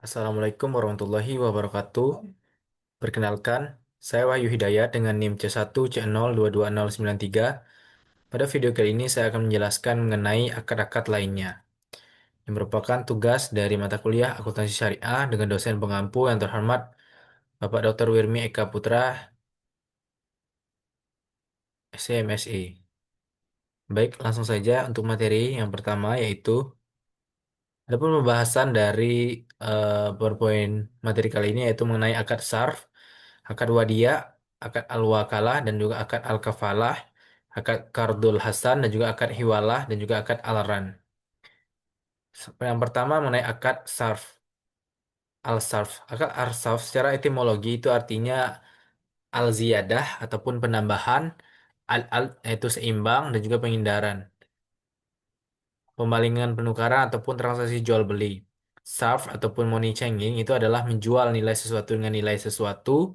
Assalamualaikum warahmatullahi wabarakatuh. Perkenalkan, saya Wahyu Hidayat dengan NIM C1C022093. Pada video kali ini saya akan menjelaskan mengenai akad-akad lainnya, yang merupakan tugas dari mata kuliah Akuntansi Syariah dengan dosen pengampu yang terhormat Bapak Dr. Wirmi Eka Putra, SCMSI. Baik, langsung saja untuk materi yang pertama yaitu adapun pembahasan dari PowerPoint materi kali ini yaitu mengenai akad sarf, akad wadiyah, akad al-wakalah, dan juga akad al-kafalah, akad kardul hasan, dan juga akad hiwalah, dan juga akad al-ran. Yang pertama mengenai akad sarf, al-sarf. Akad al-sarf secara etimologi itu artinya al-ziyadah ataupun penambahan, al-al yaitu seimbang, dan juga penghindaran. Pembalingan penukaran ataupun transaksi jual beli. Sarf ataupun money changing itu adalah menjual nilai sesuatu dengan nilai sesuatu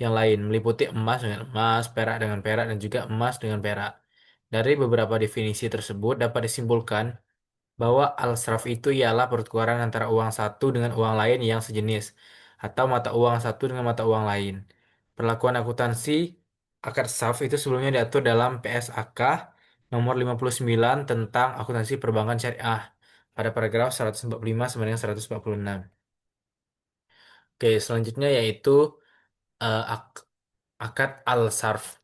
yang lain, meliputi emas dengan emas, perak dengan perak, dan juga emas dengan perak. Dari beberapa definisi tersebut dapat disimpulkan bahwa al-sarf itu ialah pertukaran antara uang satu dengan uang lain yang sejenis, atau mata uang satu dengan mata uang lain. Perlakuan akuntansi akad sarf itu sebelumnya diatur dalam PSAK nomor 59 tentang akuntansi perbankan syariah pada paragraf 145 sampai dengan 146. Oke, selanjutnya yaitu akad al-sarf.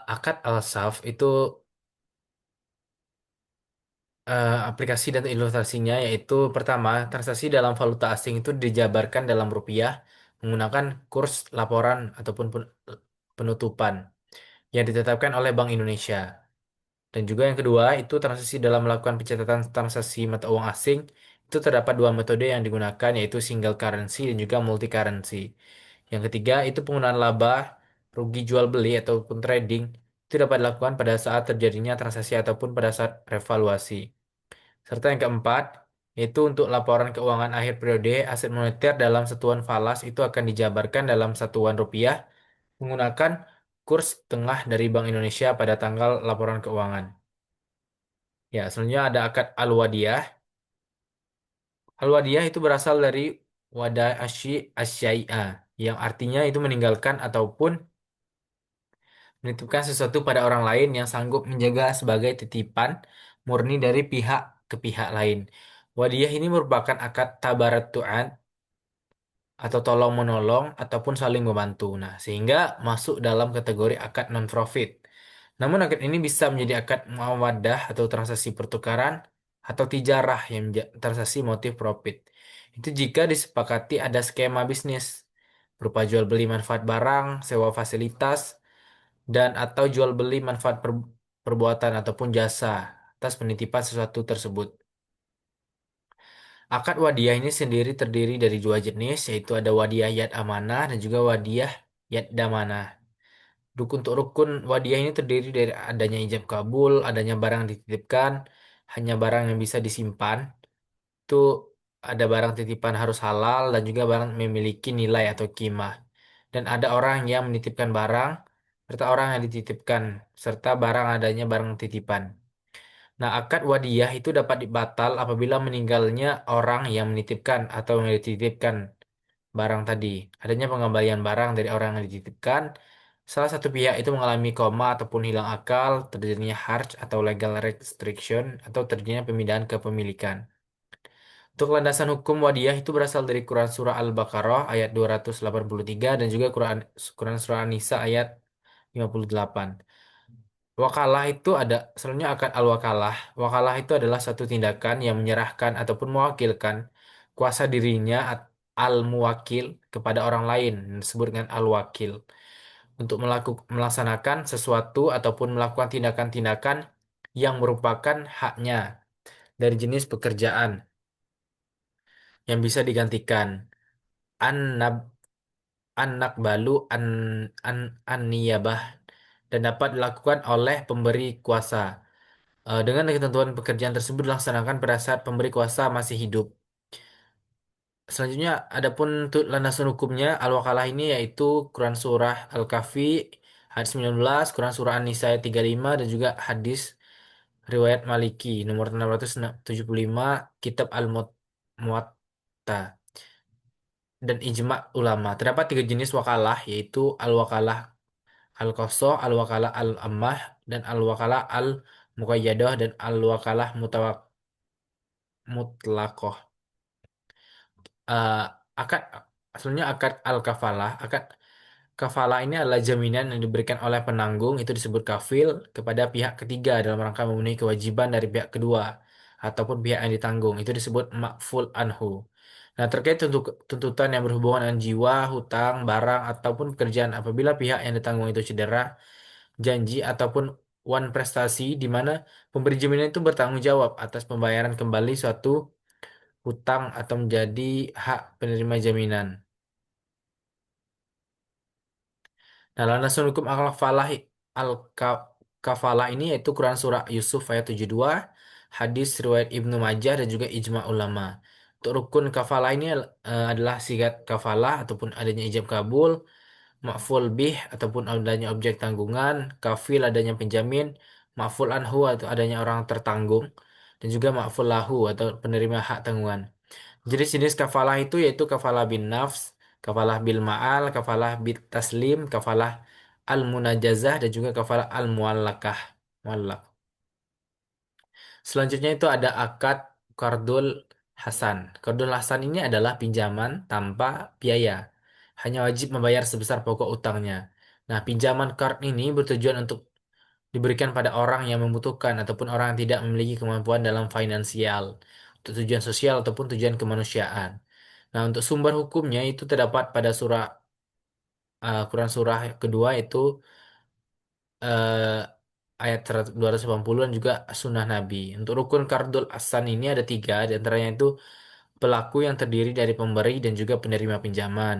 Akad al-sarf itu aplikasi dan ilustrasinya yaitu pertama, transaksi dalam valuta asing itu dijabarkan dalam rupiah menggunakan kurs laporan ataupun penutupan yang ditetapkan oleh Bank Indonesia. Dan juga yang kedua, itu transaksi dalam melakukan pencatatan transaksi mata uang asing itu terdapat dua metode yang digunakan yaitu single currency dan juga multi currency. Yang ketiga, itu penggunaan laba, rugi jual beli ataupun trading itu dapat dilakukan pada saat terjadinya transaksi ataupun pada saat revaluasi. Serta yang keempat, yaitu untuk laporan keuangan akhir periode, aset moneter dalam satuan falas itu akan dijabarkan dalam satuan rupiah menggunakan kurs tengah dari Bank Indonesia pada tanggal laporan keuangan. Ya, selanjutnya ada akad al-wadiyah. Al-wadiyah itu berasal dari wadah asyai'ah, yang artinya itu meninggalkan ataupun menitipkan sesuatu pada orang lain yang sanggup menjaga sebagai titipan murni dari pihak ke pihak lain. Wadiyah ini merupakan akad tabaratu'an atau tolong menolong ataupun saling membantu. Nah, sehingga masuk dalam kategori akad non-profit. Namun akad ini bisa menjadi akad muawadah atau transaksi pertukaran atau tijarah yang transaksi motif profit. Itu jika disepakati ada skema bisnis berupa jual beli manfaat barang, sewa fasilitas, dan atau jual beli manfaat perbuatan ataupun jasa atas penitipan sesuatu tersebut. Akad wadiyah ini sendiri terdiri dari dua jenis, yaitu ada wadiyah yad amanah dan juga wadiyah yad damanah. Untuk rukun wadiyah ini terdiri dari adanya ijab kabul, adanya barang yang dititipkan, hanya barang yang bisa disimpan. Itu ada barang titipan harus halal dan juga barang memiliki nilai atau kimah. Dan ada orang yang menitipkan barang, serta orang yang dititipkan, serta barang adanya barang titipan. Nah, akad wadiyah itu dapat dibatal apabila meninggalnya orang yang menitipkan atau yang dititipkan barang tadi. Adanya pengembalian barang dari orang yang dititipkan, salah satu pihak itu mengalami koma ataupun hilang akal, terjadinya harj atau legal restriction, atau terjadinya pemindahan kepemilikan. Untuk landasan hukum wadiyah itu berasal dari Quran Surah Al-Baqarah ayat 283 dan juga Quran Surah An-Nisa ayat 58. Wakalah itu ada, selanjutnya akad al-wakalah. Wakalah itu adalah satu tindakan yang menyerahkan ataupun mewakilkan kuasa dirinya al-muwakil kepada orang lain, yang disebut dengan al-wakil, untuk melaksanakan sesuatu ataupun melakukan tindakan-tindakan yang merupakan haknya dari jenis pekerjaan yang bisa digantikan. An-nab, an-nakbalu, an-niyabah, dan dapat dilakukan oleh pemberi kuasa. Dengan ketentuan pekerjaan tersebut dilaksanakan pada saat pemberi kuasa masih hidup. Selanjutnya, adapun untuk landasan hukumnya, al-wakalah ini yaitu Quran Surah Al-Kahfi Hadis 19, Quran Surah An-Nisa ayat 35, dan juga hadis riwayat Maliki nomor 675, Kitab Al-Muwatta, dan ijma ulama. Terdapat tiga jenis wakalah, yaitu al-wakalah al-khosoh, al-wakalah al-ammah, dan al-wakalah al-muqayyadah, dan al-wakalah mutlaqoh. Eh, akad Asalnya akad al-kafalah. Akad kafalah ini adalah jaminan yang diberikan oleh penanggung, itu disebut kafil, kepada pihak ketiga dalam rangka memenuhi kewajiban dari pihak kedua ataupun pihak yang ditanggung. Itu disebut makful anhu. Nah, terkait tuntutan yang berhubungan dengan jiwa, hutang, barang, ataupun pekerjaan, apabila pihak yang ditanggung itu cedera, janji, ataupun wan prestasi, di mana pemberi jaminan itu bertanggung jawab atas pembayaran kembali suatu hutang atau menjadi hak penerima jaminan. Nah, landasan hukum al-kafalah ini yaitu Quran Surah Yusuf ayat 72, hadis riwayat Ibnu Majah, dan juga ijma ulama. Untuk rukun kafalah ini adalah sigat kafalah ataupun adanya ijab kabul, ma'ful bih ataupun adanya objek tanggungan, kafil adanya penjamin, ma'ful anhu atau adanya orang tertanggung, dan juga ma'ful lahu atau penerima hak tanggungan. Jenis-jenis kafalah itu yaitu kafalah bin nafs, kafalah bil ma'al, kafalah bit taslim, kafalah al munajazah, dan juga kafalah al muallakah. Muallak. Selanjutnya itu ada akad qardul hasan. Qardul hasan ini adalah pinjaman tanpa biaya. Hanya wajib membayar sebesar pokok utangnya. Nah, pinjaman qard ini bertujuan untuk diberikan pada orang yang membutuhkan ataupun orang yang tidak memiliki kemampuan dalam finansial, untuk tujuan sosial ataupun tujuan kemanusiaan. Nah, untuk sumber hukumnya itu terdapat pada Quran surah kedua, itu eh, ayat 280, dan juga sunnah Nabi. Untuk rukun kardul asan ini ada tiga, di antaranya itu pelaku yang terdiri dari pemberi dan juga penerima pinjaman.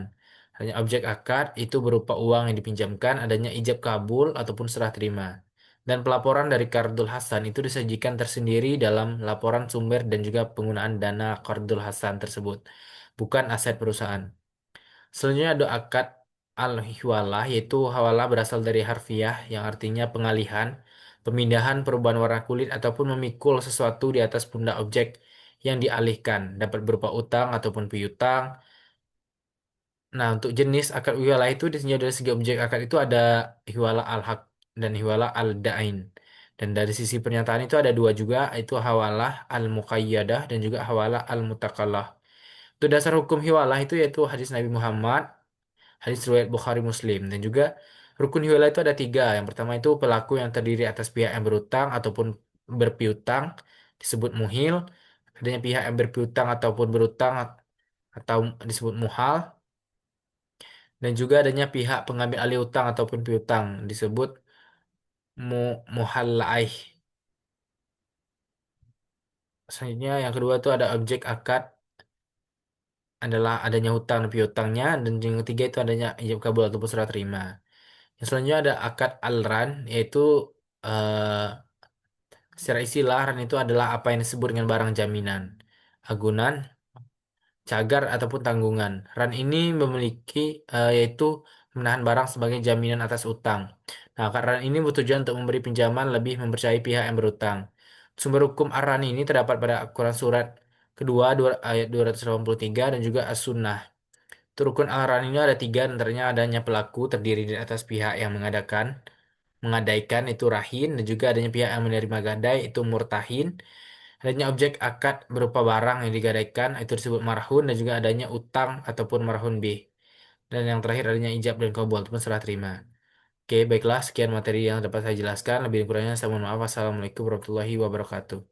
Hanya objek akad itu berupa uang yang dipinjamkan, adanya ijab kabul ataupun serah terima. Dan pelaporan dari kardul hasan itu disajikan tersendiri dalam laporan sumber dan juga penggunaan dana kardul hasan tersebut, bukan aset perusahaan. Selanjutnya ada akad al-hiwalah, yaitu hawalah berasal dari harfiah yang artinya pengalihan, pemindahan, perubahan warna kulit, ataupun memikul sesuatu di atas pundak objek yang dialihkan, dapat berupa utang ataupun piutang. Nah, untuk jenis akad hiwalah itu ditinjau dari segi objek akad itu ada hiwalah al-haq dan hiwalah al-dain. Dan dari sisi pernyataan itu ada dua juga, itu hawalah al-muqayyadah dan juga hawalah al-mutaqallah. Untuk dasar hukum hiwalah itu yaitu hadis Nabi Muhammad, hadis riwayat Bukhari Muslim, dan juga rukun hiwalah itu ada tiga. Yang pertama itu pelaku yang terdiri atas pihak yang berutang ataupun berpiutang, disebut muhil. Adanya pihak yang berpiutang ataupun berutang atau disebut muhal, dan juga adanya pihak pengambil alih utang ataupun piutang, disebut muhalla'ih. Selanjutnya yang kedua itu ada objek akad, adalah adanya hutang dan piutangnya, dan yang ketiga itu adanya ijab kabul ataupun serah terima. Yang selanjutnya ada akad al-ran, yaitu eh, secara istilah ran itu adalah apa yang disebut dengan barang jaminan, agunan, cagar ataupun tanggungan. Ran ini memiliki yaitu menahan barang sebagai jaminan atas utang. Nah, akad ran ini bertujuan untuk memberi pinjaman lebih mempercayai pihak yang berutang. Sumber hukum ar-ran ini terdapat pada Al-Quran surat kedua ayat 283, dan juga As-Sunnah. Rukun al-ran ini ada tiga, antaranya adanya pelaku terdiri di atas pihak yang mengadaikan itu rahin, dan juga adanya pihak yang menerima gadai itu murtahin, adanya objek akad berupa barang yang digadaikan itu disebut marhun, dan juga adanya utang ataupun marhun bih, dan yang terakhir adanya ijab dan qabul ataupun serah terima. Oke, baiklah, sekian materi yang dapat saya jelaskan, lebih kurangnya saya mohon maaf. Wassalamualaikum warahmatullahi wabarakatuh.